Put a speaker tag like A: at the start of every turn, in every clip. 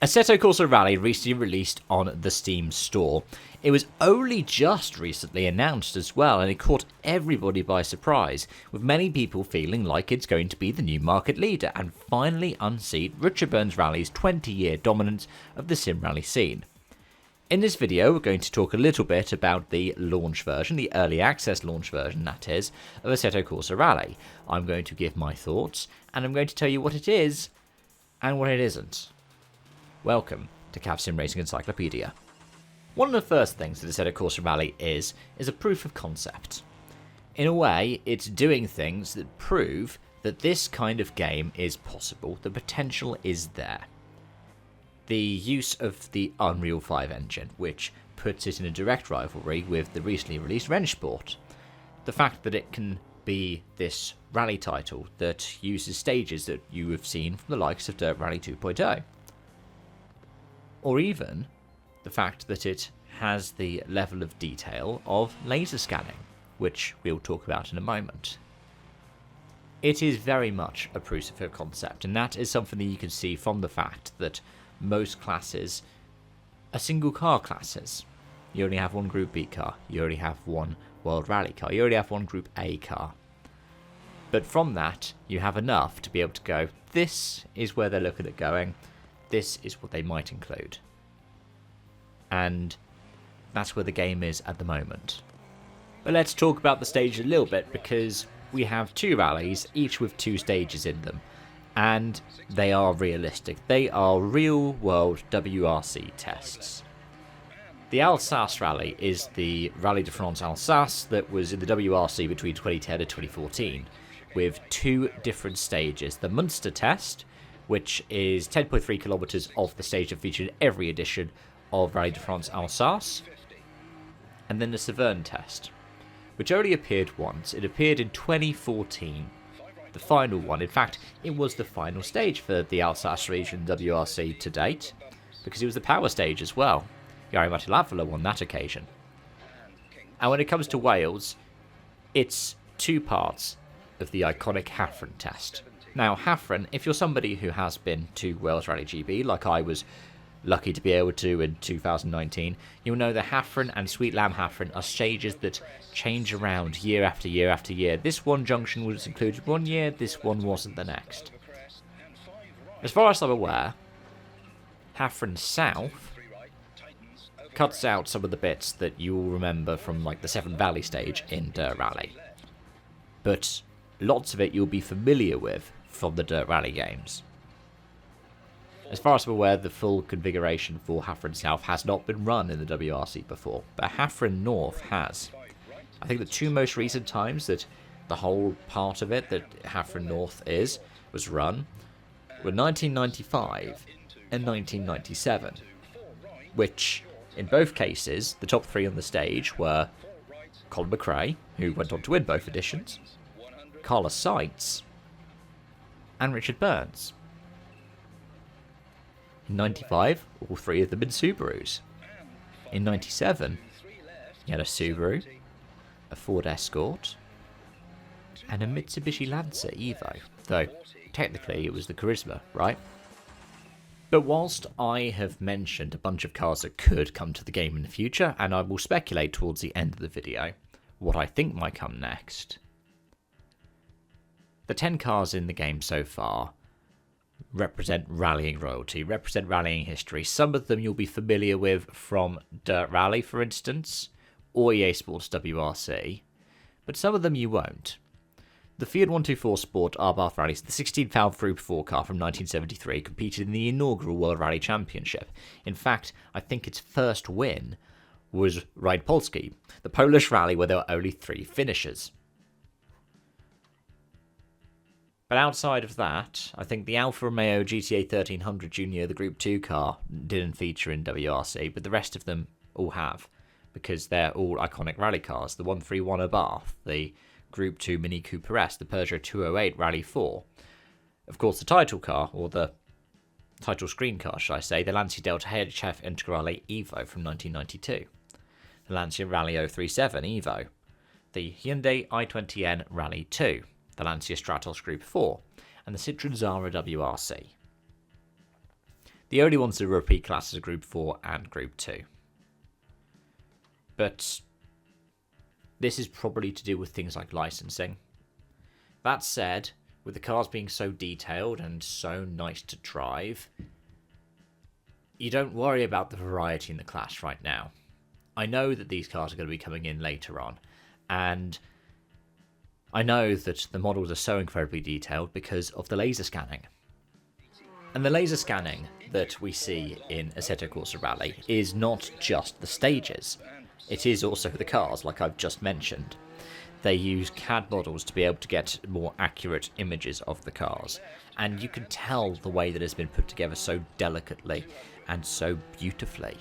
A: Assetto Corsa Rally recently released on the Steam store. It was only just recently announced as well, and it caught everybody by surprise, with many people feeling like it's going to be the new market leader and finally unseat Richard Burns Rally's 20-year dominance of the sim rally scene. In this video, we're going to talk a little bit about the launch version, the early access launch version, that is, of Assetto Corsa Rally. I'm going to give my thoughts, and I'm going to tell you what it is and what it isn't. Welcome to Cav Sim Racing Encyclopedia. One of the first things that Assetto Corsa Rally is a proof of concept. In a way, it's doing things that prove that this kind of game is possible, the potential is there. The use of the Unreal 5 engine, which puts it in a direct rivalry with the recently released Rennsport. The fact that it can be this rally title that uses stages that you have seen from the likes of Dirt Rally 2.0. Or even the fact that it has the level of detail of laser scanning, which we'll talk about in a moment. It is very much a proof of concept, and that is something that you can see from the fact that most classes are single car classes. You only have one Group B car, you only have one World Rally car, you only have one Group A car. But from that, you have enough to be able to go, this is where they're looking at going, this is what they might include. And that's where the game is at the moment. But let's talk about the stage a little bit, because we have two rallies, each with two stages in them. And they are realistic. They are real-world WRC tests. The Alsace Rally is the Rallye de France Alsace that was in the WRC between 2010 and 2014, with two different stages. The Munster test, which is 10.3 kilometres of the stage that featured in every edition of Rallye de France Alsace, and then the Saverne test, which only appeared once. It appeared in 2014, the final one. In fact, it was the final stage for the Alsace region WRC to date, because it was the power stage as well. Jari Matti won that occasion. And when it comes to Wales, it's two parts of the iconic Hafren test. Now, Hafren, if you're somebody who has been to Wales Rally GB, like I was lucky to be able to in 2019, you'll know that Hafren and Sweet Lamb Hafren are stages that change around year after year after year. This one junction was included one year, this one wasn't the next. As far as I'm aware, Hafren South cuts out some of the bits that you will remember from like the Severn Valley stage in Dirt Rally. But lots of it you'll be familiar with from the Dirt Rally games. As far as I'm aware, the full configuration for Hafren South has not been run in the WRC before, but Hafren North has. I think the two most recent times that the whole part of it that Hafren North was run were 1995 and 1997, which in both cases, the top three on the stage were Colin McRae, who went on to win both editions, Carlos Sainz, and Richard Burns. In 95, all three of them in Subarus. In 97, you had a Subaru, a Ford Escort, and a Mitsubishi Lancer Evo. Though, technically, it was the Charisma, right? But whilst I have mentioned a bunch of cars that could come to the game in the future, and I will speculate towards the end of the video what I think might come next, the 10 cars in the game so far represent rallying royalty, represent rallying history. Some of them you'll be familiar with from Dirt Rally, for instance, or EA Sports WRC, but some of them you won't. The Fiat 124 Sport Arbath Rally is the 16-valve Group 4 car from 1973, competed in the inaugural World Rally Championship. In fact, I think its first win was Ride Polski, the Polish rally where there were only 3 finishers. But outside of that, I think the Alfa Romeo GTA 1300 Junior, the Group 2 car, didn't feature in WRC, but the rest of them all have, because they're all iconic rally cars. The 131 Abarth, the Group 2 Mini Cooper S, the Peugeot 208 Rally 4. Of course, the title car, or the title screen car, should I say, the Lancia Delta HF Integrale Evo from 1992. The Lancia Rally 037 Evo. The Hyundai i20N Rally 2. The Lancia Stratos Group 4, and the Citroën Zara WRC. The The only ones that repeat classes are Group 4 and Group 2. But this is probably to do with things like licensing. That said, with the cars being so detailed and so nice to drive, you don't worry about the variety in the class right now. I know that these cars are going to be coming in later on, and I know that the models are so incredibly detailed because of the laser scanning. And the laser scanning that we see in Assetto Corsa Rally is not just the stages. It is also the cars, like I've just mentioned. They use CAD models to be able to get more accurate images of the cars. And you can tell the way that it's been put together so delicately and so beautifully.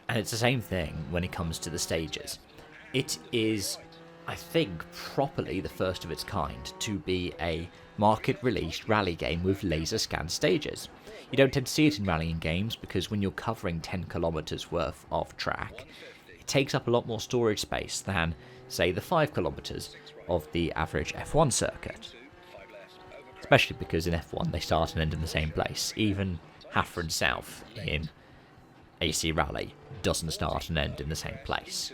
A: And it's the same thing when it comes to the stages. It is, I think, properly the first of its kind to be a market-released rally game with laser scan stages. You don't tend to see it in rallying games because when you're covering 10 kilometers worth of track, it takes up a lot more storage space than, say, the 5 kilometers of the average F1 circuit. Especially because in F1 they start and end in the same place. Even Hafren South in AC Rally doesn't start and end in the same place.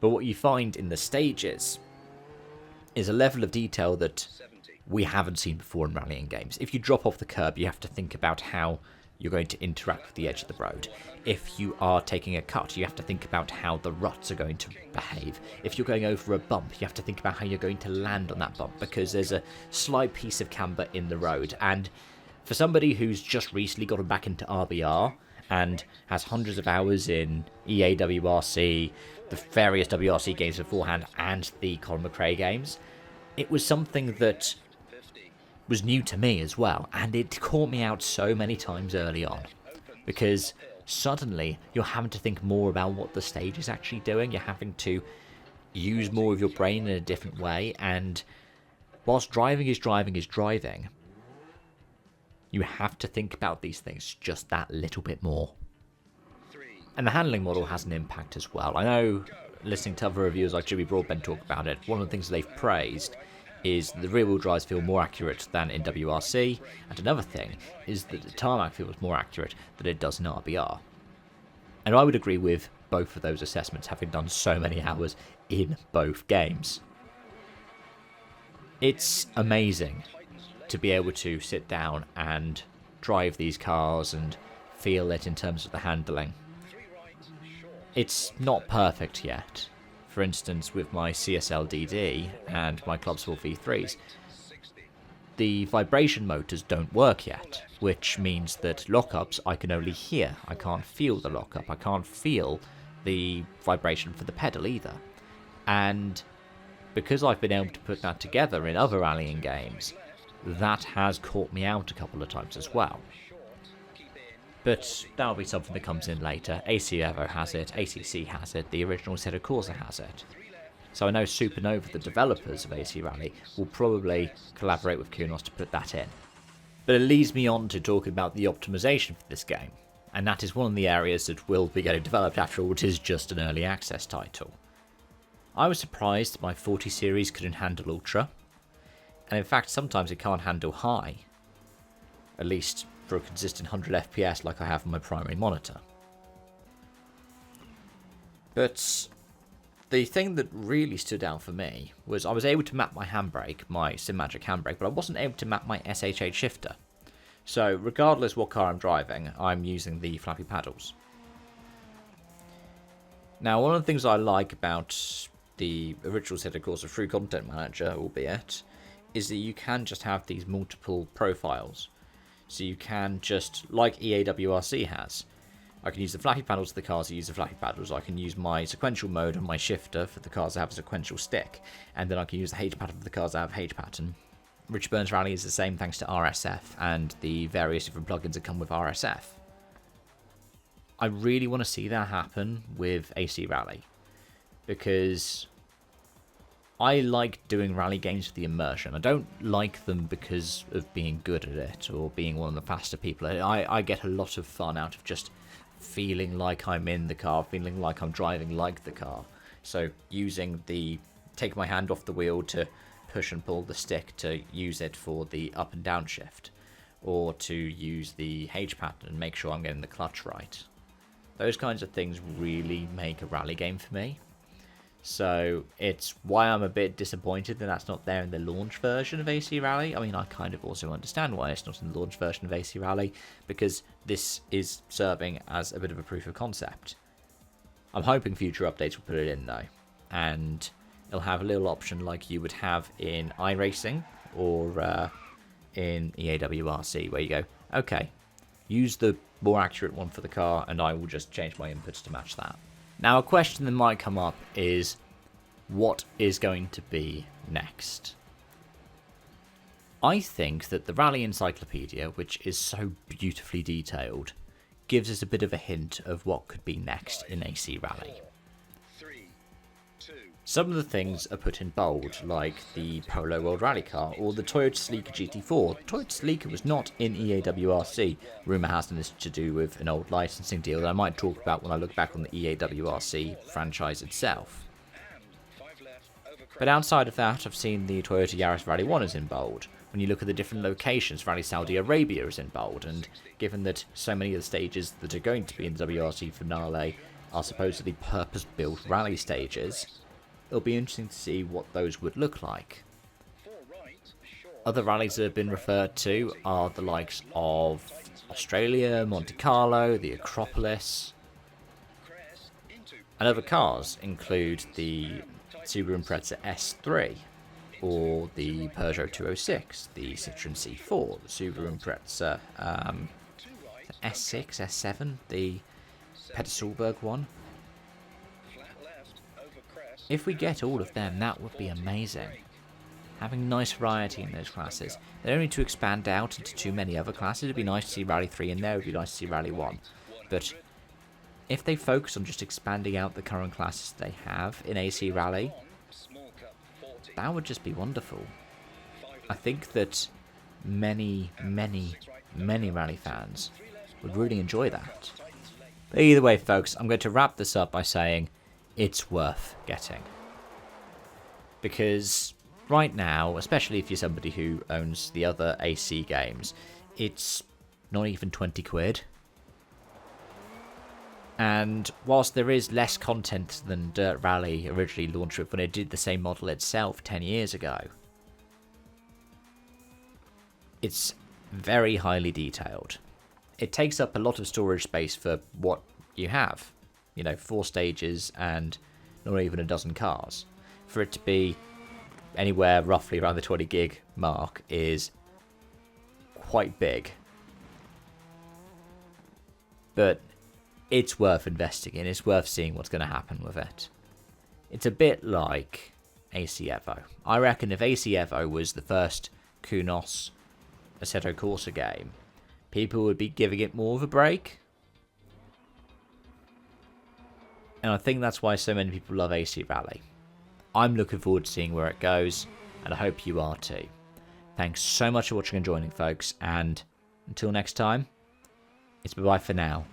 A: But what you find in the stages is a level of detail that we haven't seen before in rallying games. If you drop off the curb, you have to think about how you're going to interact with the edge of the road. If you are taking a cut, you have to think about how the ruts are going to behave. If you're going over a bump, you have to think about how you're going to land on that bump, because there's a slight piece of camber in the road. And for somebody who's just recently gotten back into RBR and has hundreds of hours in EA WRC, the various WRC games beforehand, and the Colin McRae games, it was something that was new to me as well, and it caught me out so many times early on, because suddenly you're having to think more about what the stage is actually doing. You're having to use more of your brain in a different way, and whilst driving, you have to think about these things just that little bit more. And the handling model has an impact as well. I know, listening to other reviewers like Jimmy Broadbent talk about it, one of the things they've praised is the rear-wheel drives feel more accurate than in WRC, and another thing is that the tarmac feels more accurate than it does in RBR. And I would agree with both of those assessments, having done so many hours in both games. It's amazing to be able to sit down and drive these cars and feel it in terms of the handling. It's not perfect yet. For instance, with my CSL DD and my Club Sport V3s, the vibration motors don't work yet, which means that lockups I can only hear. I can't feel the lockup. I can't feel the vibration for the pedal either. And because I've been able to put that together in other rallying games, that has caught me out a couple of times as well. But that'll be something that comes in later. AC Evo has it, ACC has it, the original Assetto Corsa has it. So I know Supernova, the developers of AC Rally, will probably collaborate with Kunos to put that in. But it leads me on to talking about the optimization for this game, and that is one of the areas that will be getting developed after all. It is just an early access title. I was surprised that my 40 series couldn't handle Ultra, and in fact sometimes it can't handle high, at least for a consistent 100 FPS like I have on my primary monitor. But the thing that really stood out for me was I was able to map my handbrake, my SimMagic handbrake, but I wasn't able to map my SH8 shifter. So regardless what car I'm driving, I'm using the flappy paddles. Now, one of the things I like about the original Assetto Corsa through Content Manager, albeit, is that you can just have these multiple profiles. So you can just, like EAWRC has, I can use the flappy paddles for the cars that use the flappy paddles. I can use my sequential mode on my shifter for the cars that have a sequential stick. And then I can use the H pattern for the cars that have H pattern. Richard Burns Rally is the same thanks to RSF and the various different plugins that come with RSF. I really want to see that happen with AC Rally, because I like doing rally games for the immersion. I don't like them because of being good at it or being one of the faster people. I get a lot of fun out of just feeling like I'm in the car, feeling like I'm driving like the car. So using taking my hand off the wheel to push and pull the stick to use it for the up and down shift, or to use the H pattern and make sure I'm getting the clutch right. Those kinds of things really make a rally game for me. So it's why I'm a bit disappointed that that's not there in the launch version of AC Rally. I mean, I kind of also understand why it's not in the launch version of AC Rally, because this is serving as a bit of a proof of concept. I'm hoping future updates will put it in though, and it'll have a little option like you would have in iRacing or in EAWRC, where you go, okay, use the more accurate one for the car, and I will just change my inputs to match that. Now, a question that might come up is, what is going to be next? I think that the Rally Encyclopedia, which is so beautifully detailed, gives us a bit of a hint of what could be next in AC Rally. Some of the things are put in bold, like the Polo World Rally Car or the Toyota Celica GT4. The Toyota Celica was not in EAWRC. Rumour has this to do with an old licensing deal that I might talk about when I look back on the EAWRC franchise itself. But outside of that, I've seen the Toyota Yaris Rally 1 is in bold. When you look at the different locations, Rally Saudi Arabia is in bold, and given that so many of the stages that are going to be in the WRC finale are supposedly purpose-built rally stages, it'll be interesting to see what those would look like. Other rallies that have been referred to are the likes of Australia, Monte Carlo, the Acropolis. And other cars include the Subaru Impreza S3, or the Peugeot 206, the Citroën C4, the Subaru Impreza S6, S7, the Peter Solberg one. If we get all of them, that would be amazing. Having nice variety in those classes. They don't need to expand out into too many other classes. It'd be nice to see Rally 3 in there, it'd be nice to see Rally 1. But if they focus on just expanding out the current classes they have in AC Rally, that would just be wonderful. I think that many rally fans would really enjoy that. But either way, folks, I'm going to wrap this up by saying it's worth getting. Because right now, especially if you're somebody who owns the other AC games, it's not even 20 quid. And whilst there is less content than Dirt Rally originally launched with when it did the same model itself 10 years ago, it's very highly detailed. It takes up a lot of storage space for what you have. 4 stages and not even a dozen cars. For it to be anywhere roughly around the 20 gig mark is quite big. But it's worth investing in. It's worth seeing what's going to happen with it. It's a bit like AC Evo. I reckon if AC Evo was the first Kunos Assetto Corsa game, people would be giving it more of a break. And I think that's why so many people love AC Rally. I'm looking forward to seeing where it goes, and I hope you are too. Thanks so much for watching and joining, folks, and until next time, it's bye-bye for now.